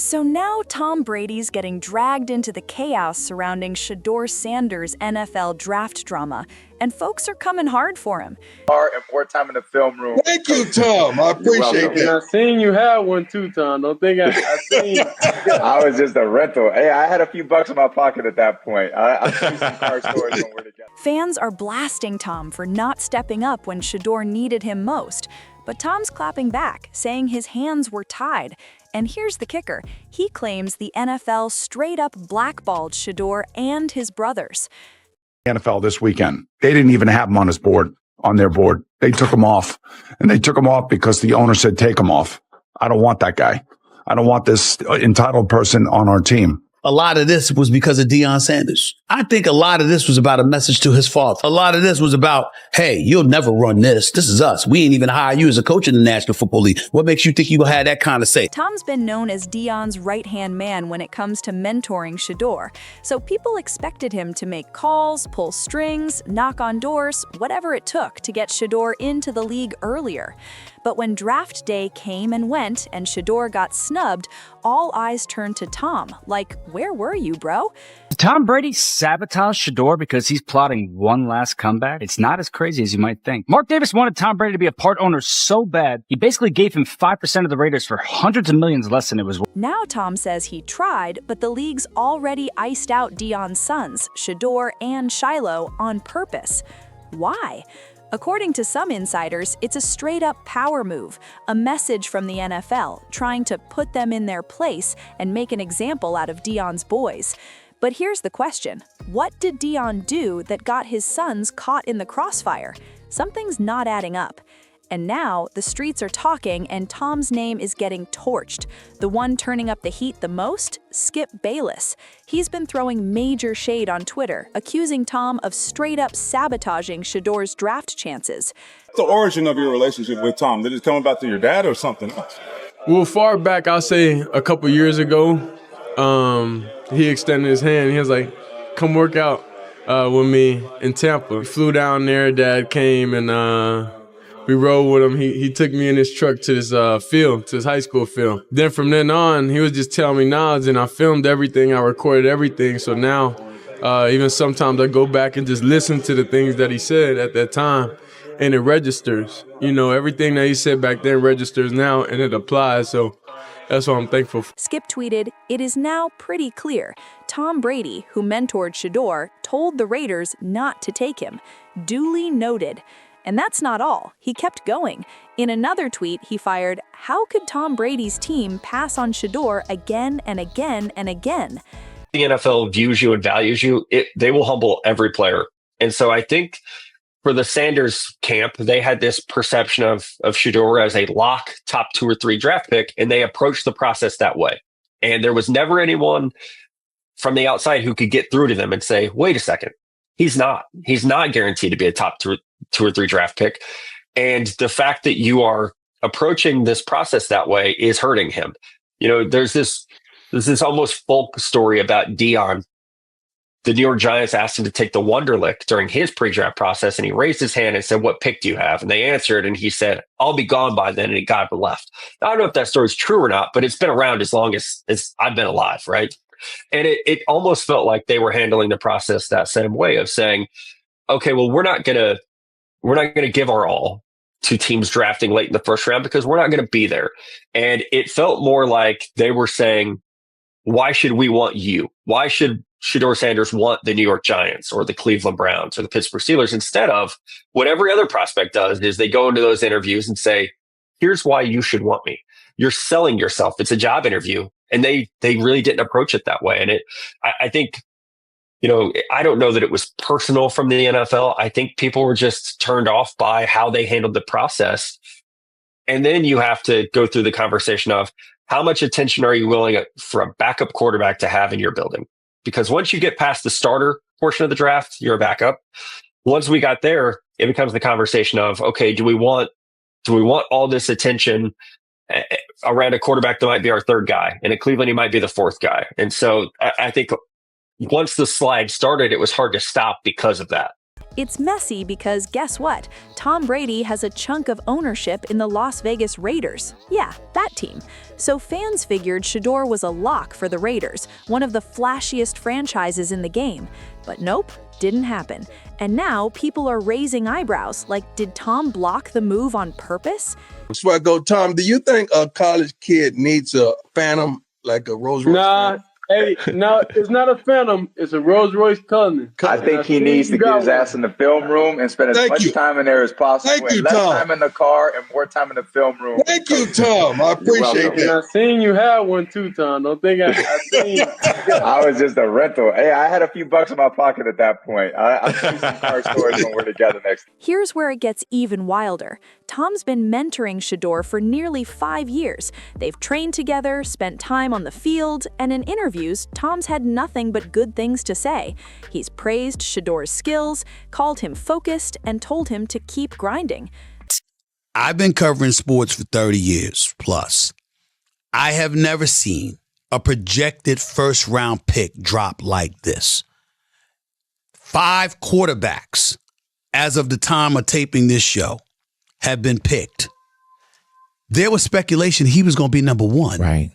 So now Tom Brady's getting dragged into the chaos surrounding Shedeur Sanders' NFL draft drama, and folks are coming hard for him. And more time in the film room. Thank you, Tom. I appreciate And I that. seen you have one too, Tom. Don't think I seen. I was just a rental. Hey, I had a few bucks in my pocket at that point. I've seen some car stories when we're together. Fans are blasting Tom for not stepping up when Shedeur needed him most, but Tom's clapping back, saying his hands were tied. And here's the kicker. He claims the NFL straight up blackballed Shedeur and his brothers. NFL this weekend. They didn't even have him on their board. They took him off. And they took him off because the owner said, take him off. I don't want that guy. I don't want this entitled person on our team. A lot of this was because of Shedeur Sanders. I think a lot of this was about a message to his father. A lot of this was about, hey, you'll never run this. This is us. We ain't even hire you as a coach in the National Football League. What makes you think you had that kind of say? Tom's been known as Deion's right-hand man when it comes to mentoring Shedeur, so people expected him to make calls, pull strings, knock on doors, whatever it took to get Shedeur into the league earlier. But when draft day came and went and Shedeur got snubbed, all eyes turned to Tom, like, where were you, bro? Did Tom Brady sabotage Shedeur because he's plotting one last comeback? It's not as crazy as you might think. Mark Davis wanted Tom Brady to be a part owner so bad, he basically gave him 5% of the Raiders for hundreds of millions less than it was worth. Now Tom says he tried, but the league's already iced out Deion's sons, Shedeur and Shiloh, on purpose. Why? According to some insiders, it's a straight-up power move, a message from the NFL, trying to put them in their place and make an example out of Deion's boys. But here's the question. What did Deion do that got his sons caught in the crossfire? Something's not adding up. And now, the streets are talking and Tom's name is getting torched. The one turning up the heat the most? Skip Bayless. He's been throwing major shade on Twitter, accusing Tom of straight-up sabotaging Shedeur's draft chances. The origin of your relationship with Tom, did it come about through your dad or something else? Well, far back, I'll say a couple years ago, he extended his hand. He was like, come work out with me in Tampa. We flew down there, Dad came, and we rode with him. He took me in his truck to this field, to his high school field. Then from then on, he was just telling me knowledge, and I filmed everything. I recorded everything. So now, even sometimes I go back and just listen to the things that he said at that time, and it registers. You know, everything that he said back then registers now, and it applies. So that's what I'm thankful for. Skip tweeted, "It is now pretty clear. Tom Brady, who mentored Shedeur, told the Raiders not to take him. Duly noted." And that's not all. He kept going. In another tweet, he fired, "How could Tom Brady's team pass on Shedeur again and again and again?" The NFL views you and values you. They will humble every player. And so I think for the Sanders camp, they had this perception of Shedeur as a lock top 2 or 3 draft pick, and they approached the process that way. And there was never anyone from the outside who could get through to them and say, wait a second, he's not guaranteed to be a top 2 or 3 draft pick. And the fact that you are approaching this process that way is hurting him. You know, there's this almost folk story about Deion. The New York Giants asked him to take the Wonderlic during his pre-draft process, and he raised his hand and said, what pick do you have? And they answered, and he said, I'll be gone by then, and he got up and left. Now, I don't know if that story's true or not, but it's been around as long as I've been alive, right? And it almost felt like they were handling the process that same way of saying, okay, well, we're not going to give our all to teams drafting late in the first round because we're not going to be there. And it felt more like they were saying, why should we want you? Why should Shedeur Sanders want the New York Giants or the Cleveland Browns or the Pittsburgh Steelers? Instead of what every other prospect does is they go into those interviews and say, here's why you should want me. You're selling yourself. It's a job interview. And they really didn't approach it that way. And I think, you know, I don't know that it was personal from the NFL. I think people were just turned off by how they handled the process. And then you have to go through the conversation of how much attention are you willing for a backup quarterback to have in your building? Because once you get past the starter portion of the draft, you're a backup. Once we got there, it becomes the conversation of, okay, do we want all this attention around a quarterback that might be our 3rd guy? And at Cleveland, he might be the 4th guy. And so I think once the slide started, it was hard to stop because of that. It's messy because guess what? Tom Brady has a chunk of ownership in the Las Vegas Raiders. Yeah, that team. So fans figured Shedeur was a lock for the Raiders, one of the flashiest franchises in the game. But nope, didn't happen. And now people are raising eyebrows, like, did Tom block the move on purpose? Before I go, Tom, do you think a college kid needs a Phantom, like a Rolls Royce? Nah, hey, no, it's not a Phantom. It's a Rolls Royce Cullinan. I think he needs to get his ass in the film room and spend as much time in there as possible. Thank you, less Tom. time in the car and more time in the film room. Thank you, Tom. I appreciate And I that. seen you have one too, Tom. Don't think I seen. I was just a rental. Hey, I had a few bucks in my pocket at that point. I'll see some car stories when we're together next. Here's where it gets even wilder. Tom's been mentoring Shedeur for nearly 5 years. They've trained together, spent time on the field, and in interviews, Tom's had nothing but good things to say. He's praised Shedeur's skills, called him focused, and told him to keep grinding. I've been covering sports for 30 years plus. I have never seen a projected first-round pick drop like this. 5 quarterbacks, as of the time of taping this show, have been picked. There was speculation he was going to be number 1. Right.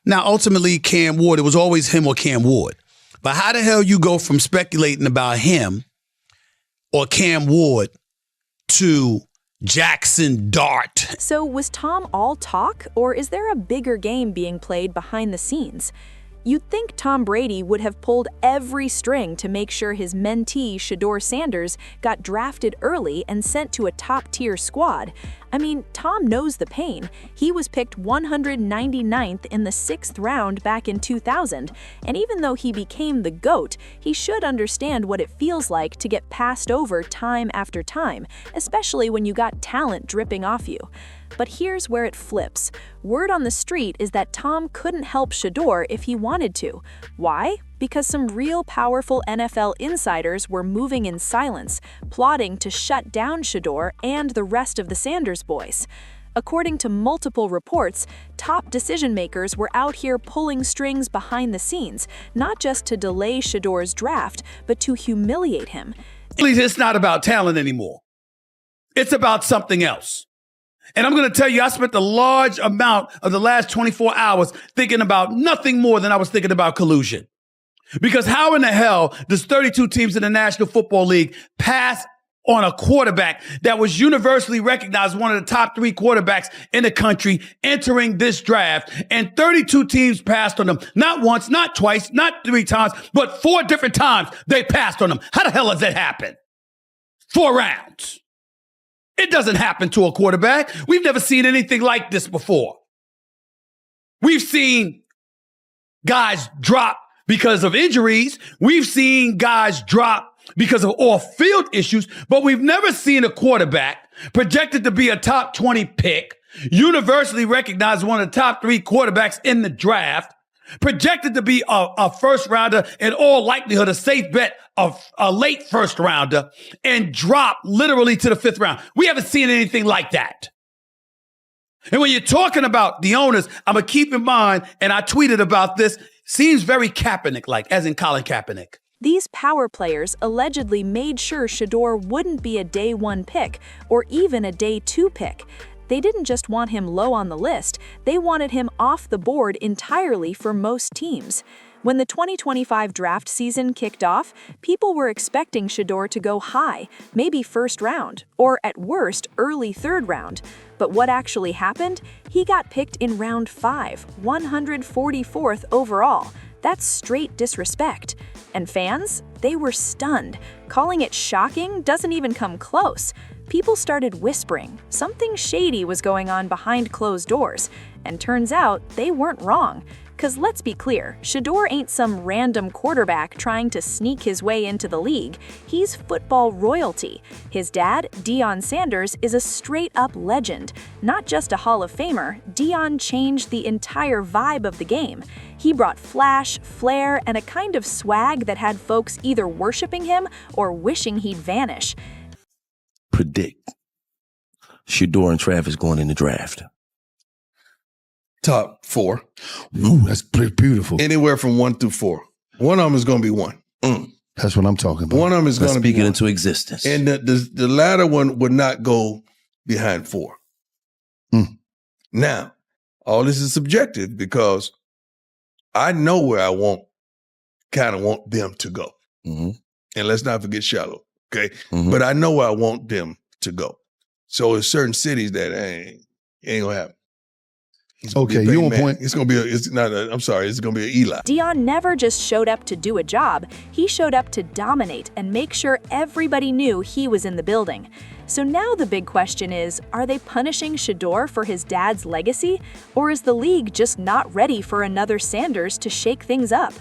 Now, ultimately, Cam Ward, it was always him or Cam Ward. But how the hell you go from speculating about him or Cam Ward to Jackson Dart? So was Tom all talk, or is there a bigger game being played behind the scenes? You'd think Tom Brady would have pulled every string to make sure his mentee, Shedeur Sanders, got drafted early and sent to a top-tier squad. I mean, Tom knows the pain. He was picked 199th in the 6th round back in 2000, and even though he became the GOAT, he should understand what it feels like to get passed over time after time, especially when you got talent dripping off you. But here's where it flips. Word on the street is that Tom couldn't help Shedeur if he wanted to. Why? Because some real powerful NFL insiders were moving in silence, plotting to shut down Shedeur and the rest of the Sanders boys. According to multiple reports, top decision-makers were out here pulling strings behind the scenes, not just to delay Shedeur's draft, but to humiliate him. Please, it's not about talent anymore. It's about something else. And I'm going to tell you, I spent a large amount of the last 24 hours thinking about nothing more than I was thinking about collusion. Because how in the hell does 32 teams in the National Football League pass on a quarterback that was universally recognized one of the top 3 quarterbacks in the country entering this draft, and 32 teams passed on them? Not once, not twice, not 3 times, but 4 different times they passed on them. How the hell does that happen? 4 rounds. It doesn't happen to a quarterback. We've never seen anything like this before. We've seen guys drop because of injuries. We've seen guys drop because of off-field issues, but we've never seen a quarterback projected to be a top 20 pick, universally recognized one of the top 3 quarterbacks in the draft, projected to be a first rounder, in all likelihood a safe bet of a late first rounder, and drop literally to the 5th round. We haven't seen anything like that. And when you're talking about the owners, I'm going to keep in mind, and I tweeted about this, seems very Kaepernick-like, as in Colin Kaepernick. These power players allegedly made sure Shedeur wouldn't be a day 1 pick or even a day 2 pick. They didn't just want him low on the list, they wanted him off the board entirely for most teams. When the 2025 draft season kicked off, people were expecting Shedeur to go high, maybe 1st round, or at worst, early 3rd round. But what actually happened? He got picked in round 5, 144th overall. That's straight disrespect. And fans? They were stunned. Calling it shocking doesn't even come close. People started whispering. Something shady was going on behind closed doors. And turns out they weren't wrong. 'Cause let's be clear, Shedeur ain't some random quarterback trying to sneak his way into the league. He's football royalty. His dad, Deion Sanders, is a straight-up legend. Not just a Hall of Famer, Deion changed the entire vibe of the game. He brought flash, flair, and a kind of swag that had folks either worshiping him or wishing he'd vanish. Predict Shedeur and Travis going in the draft. Top 4. Ooh, that's pretty beautiful. Anywhere from 1 through 4. One of them is going to be 1. That's what I'm talking about. One of them is going to be speaking one. into existence. And the latter one would not go behind 4. Now, all this is subjective because I know where I kind of want them to go. And let's not forget Shallow, okay? But I know where I want them to go. So there's certain cities that ain't gonna happen. Okay, you on point. It's gonna be it's gonna be an Eli. Deion never just showed up to do a job. He showed up to dominate and make sure everybody knew he was in the building. So now the big question is, are they punishing Shedeur for his dad's legacy? Or is the league just not ready for another Sanders to shake things up?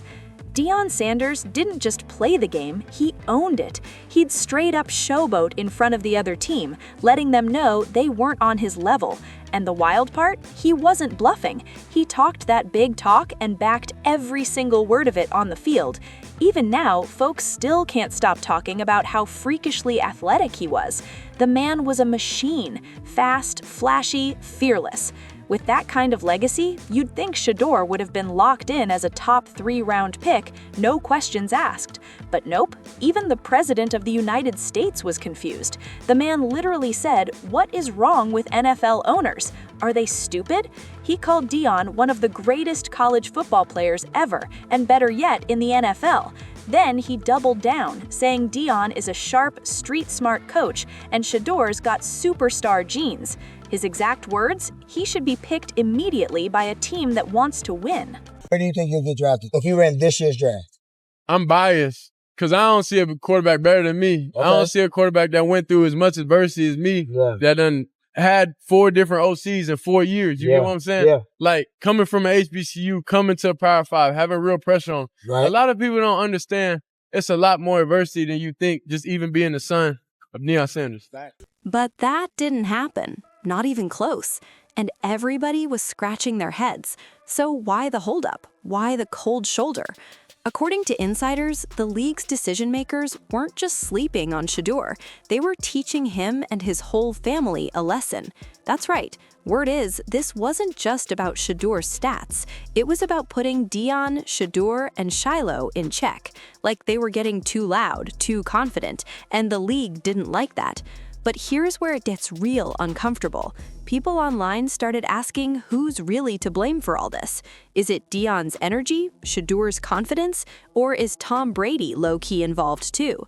Deion Sanders didn't just play the game, he owned it. He'd straight up showboat in front of the other team, letting them know they weren't on his level. And the wild part? He wasn't bluffing. He talked that big talk and backed every single word of it on the field. Even now, folks still can't stop talking about how freakishly athletic he was. The man was a machine, fast, flashy, fearless. With that kind of legacy, you'd think Shedeur would have been locked in as a top 3-round pick, no questions asked. But nope, even the president of the United States was confused. The man literally said, "What is wrong with NFL owners? Are they stupid?" He called Deion one of the greatest college football players ever, and better yet, in the NFL. Then he doubled down, saying Deion is a sharp, street-smart coach, and Shedeur's got superstar genes. His exact words, he should be picked immediately by a team that wants to win. Where do you think you'll get drafted if you ran this year's draft? I'm biased because I don't see a quarterback better than me. Okay. I don't see a quarterback that went through as much adversity as me, that done had 4 different OCs in 4 years. You get what I'm saying? Yeah. Like, coming from an HBCU, coming to a Power 5, having real pressure on. Right. A lot of people don't understand it's a lot more adversity than you think, just even being the son of Deion Sanders. But that didn't happen. Not even close. And everybody was scratching their heads. So why the holdup? Why the cold shoulder? According to insiders, the league's decision makers weren't just sleeping on Shedeur. They were teaching him and his whole family a lesson. That's right. Word is, this wasn't just about Shedeur's stats. It was about putting Deion, Shedeur, and Shiloh in check. Like they were getting too loud, too confident, and the league didn't like that. But here's where it gets real uncomfortable. People online started asking who's really to blame for all this. Is it Deion's energy, Shedeur's confidence, or is Tom Brady low-key involved too?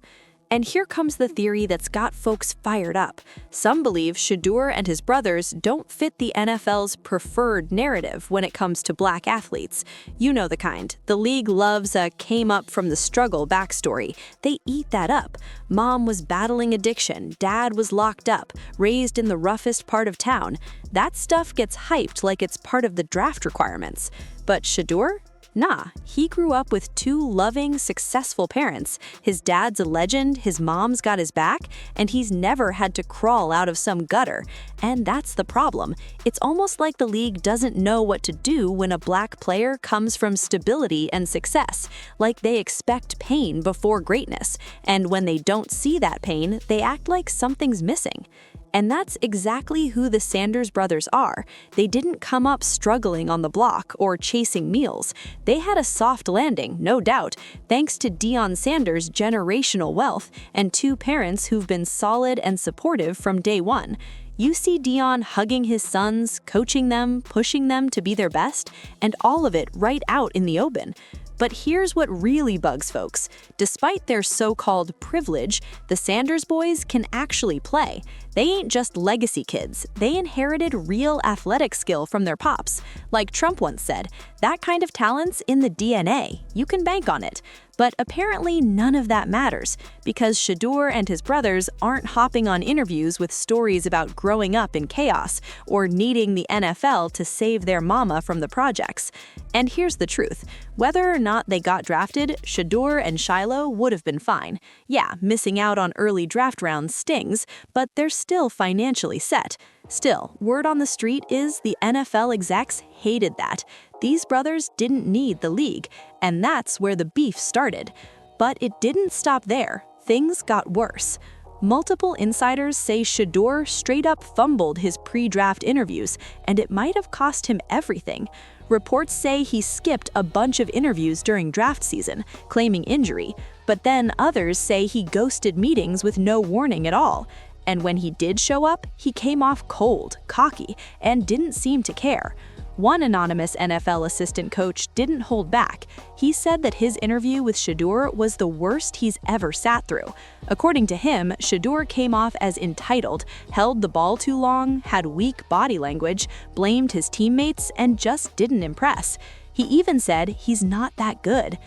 And here comes the theory that's got folks fired up. Some believe Shedeur and his brothers don't fit the NFL's preferred narrative when it comes to black athletes. You know the kind. The league loves a came-up-from-the-struggle backstory. They eat that up. Mom was battling addiction, dad was locked up, raised in the roughest part of town. That stuff gets hyped like it's part of the draft requirements. But Shedeur? Nah, he grew up with 2 loving, successful parents. His dad's a legend, his mom's got his back, and he's never had to crawl out of some gutter. And that's the problem. It's almost like the league doesn't know what to do when a black player comes from stability and success. Like they expect pain before greatness. And when they don't see that pain, they act like something's missing. And that's exactly who the Sanders brothers are. They didn't come up struggling on the block or chasing meals. They had a soft landing, no doubt, thanks to Deion Sanders' generational wealth and 2 parents who've been solid and supportive from day one. You see Deion hugging his sons, coaching them, pushing them to be their best, and all of it right out in the open. But here's what really bugs folks. Despite their so-called privilege, the Sanders boys can actually play. They ain't just legacy kids. They inherited real athletic skill from their pops. Like Trump once said, that kind of talent's in the DNA. You can bank on it. But apparently none of that matters, because Shedeur and his brothers aren't hopping on interviews with stories about growing up in chaos or needing the NFL to save their mama from the projects. And here's the truth. Whether or not they got drafted, Shedeur and Shiloh would have been fine. Yeah, missing out on early draft rounds stings, but they're still financially set. Still, word on the street is the NFL execs hated that. These brothers didn't need the league, and that's where the beef started. But it didn't stop there. Things got worse. Multiple insiders say Shedeur straight up fumbled his pre-draft interviews, and it might have cost him everything. Reports say he skipped a bunch of interviews during draft season, claiming injury. But then others say he ghosted meetings with no warning at all. And when he did show up, he came off cold, cocky, and didn't seem to care. One anonymous NFL assistant coach didn't hold back. He said that his interview with Shedeur was the worst he's ever sat through. According to him, Shedeur came off as entitled, held the ball too long, had weak body language, blamed his teammates, and just didn't impress. He even said he's not that good.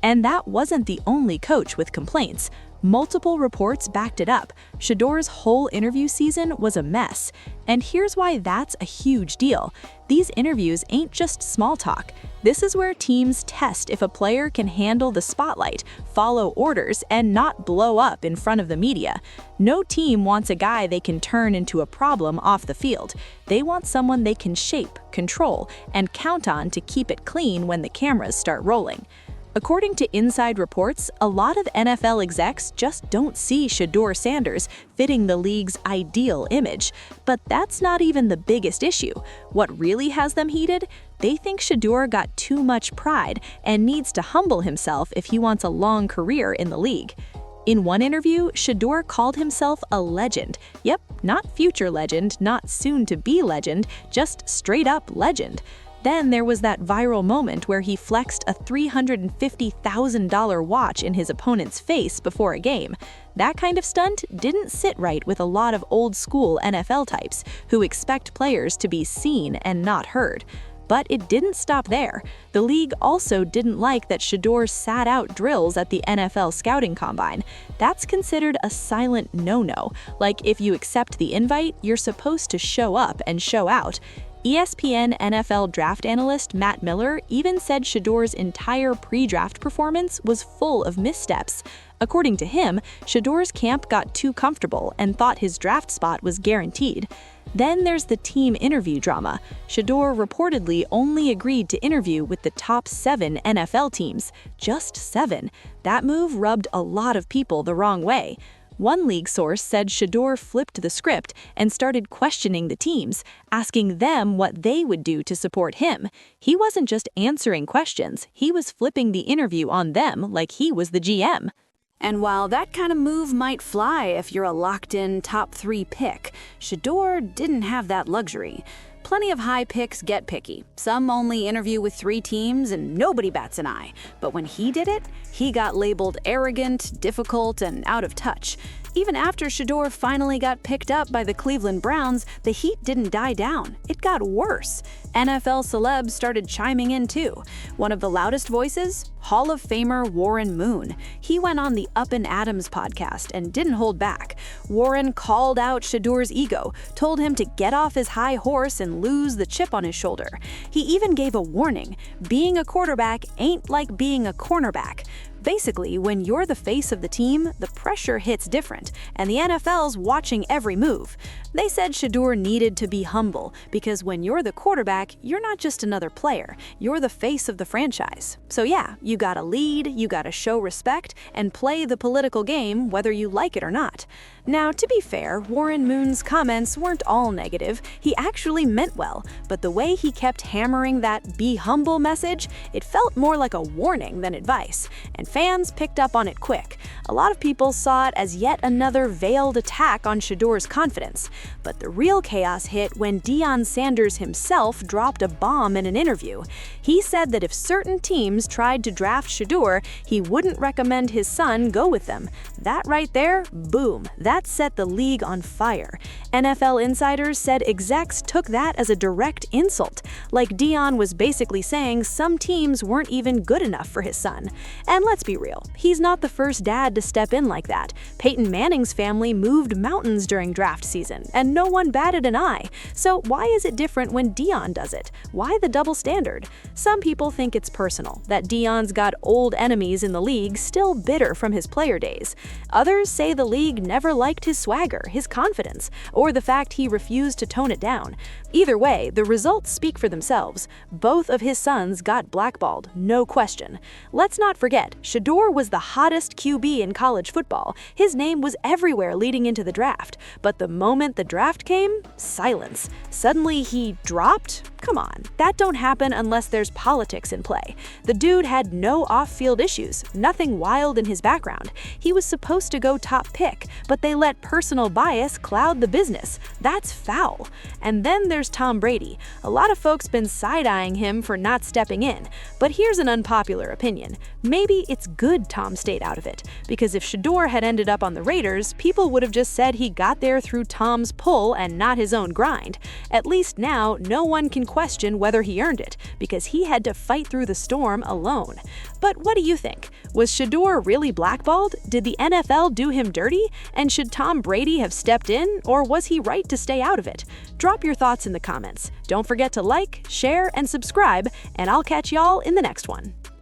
And that wasn't the only coach with complaints. Multiple reports backed it up. Shedeur's whole interview season was a mess. And here's why that's a huge deal. These interviews ain't just small talk. This is where teams test if a player can handle the spotlight, follow orders, and not blow up in front of the media. No team wants a guy they can turn into a problem off the field. They want someone they can shape, control, and count on to keep it clean when the cameras start rolling. According to inside reports, a lot of NFL execs just don't see Shedeur Sanders fitting the league's ideal image. But that's not even the biggest issue. What really has them heated? They think Shedeur got too much pride and needs to humble himself if he wants a long career in the league. In one interview, Shedeur called himself a legend. Yep, not future legend, not soon-to-be legend, just straight-up legend. Then there was that viral moment where he flexed a $350,000 watch in his opponent's face before a game. That kind of stunt didn't sit right with a lot of old-school NFL types who expect players to be seen and not heard. But it didn't stop there. The league also didn't like that Shedeur sat out drills at the NFL scouting combine. That's considered a silent no-no. Like if you accept the invite, you're supposed to show up and show out. ESPN NFL draft analyst Matt Miller even said Shedeur's entire pre-draft performance was full of missteps. According to him, Shedeur's camp got too comfortable and thought his draft spot was guaranteed. Then there's the team interview drama. Shedeur reportedly only agreed to interview with the top 7 NFL teams. Just 7. That move rubbed a lot of people the wrong way. One league source said Shedeur flipped the script and started questioning the teams, asking them what they would do to support him. He wasn't just answering questions, he was flipping the interview on them like he was the GM. And while that kind of move might fly if you're a locked-in top 3 pick, Shedeur didn't have that luxury. Plenty of high picks get picky. Some only interview with 3 teams and nobody bats an eye. But when he did it, he got labeled arrogant, difficult, and out of touch. Even after Shedeur finally got picked up by the Cleveland Browns, the heat didn't die down. It got worse. NFL celebs started chiming in too. One of the loudest voices? Hall of Famer Warren Moon. He went on the Up and Adams podcast and didn't hold back. Warren called out Shedeur's ego, told him to get off his high horse and lose the chip on his shoulder. He even gave a warning. Being a quarterback ain't like being a cornerback. Basically, when you're the face of the team, the pressure hits different, and the NFL's watching every move. They said Shedeur needed to be humble, because when you're the quarterback, you're not just another player, you're the face of the franchise. So yeah, you gotta lead, you gotta show respect, and play the political game whether you like it or not. Now, to be fair, Warren Moon's comments weren't all negative. He actually meant well, but the way he kept hammering that be humble message, it felt more like a warning than advice, and fans picked up on it quick. A lot of people saw it as yet another veiled attack on Shedeur's confidence. But the real chaos hit when Deion Sanders himself dropped a bomb in an interview. He said that if certain teams tried to draft Shedeur, he wouldn't recommend his son go with them. That right there, boom, that set the league on fire. NFL insiders said execs took that as a direct insult, like Deion was basically saying some teams weren't even good enough for his son. And let's be real, he's not the first dad to step in like that. Peyton Manning's family moved mountains during draft season, and no one batted an eye. So why is it different when Deion does it? Why the double standard? Some people think it's personal, that Deion's got old enemies in the league still bitter from his player days. Others say the league never liked his swagger, his confidence, or the fact he refused to tone it down. Either way, the results speak for themselves. Both of his sons got blackballed, no question. Let's not forget, Shedeur was the hottest QB in college football. His name was everywhere leading into the draft. But the moment the draft came, silence. Suddenly he dropped? Come on, that don't happen unless there's politics in play. The dude had no off-field issues, nothing wild in his background. He was supposed to go top pick, but they let personal bias cloud the business. That's foul. And then there's Tom Brady. A lot of folks been side-eyeing him for not stepping in. But here's an unpopular opinion. Maybe it's good Tom stayed out of it, because if Shedeur had ended up on the Raiders, people would have just said he got there through Tom's pull and not his own grind. At least now, no one can question whether he earned it, because he had to fight through the storm alone. But what do you think? Was Shedeur really blackballed? Did the NFL do him dirty? And should Tom Brady have stepped in, or was he right to stay out of it? Drop your thoughts in the comments. Don't forget to like, share, and subscribe, and I'll catch y'all in the next one.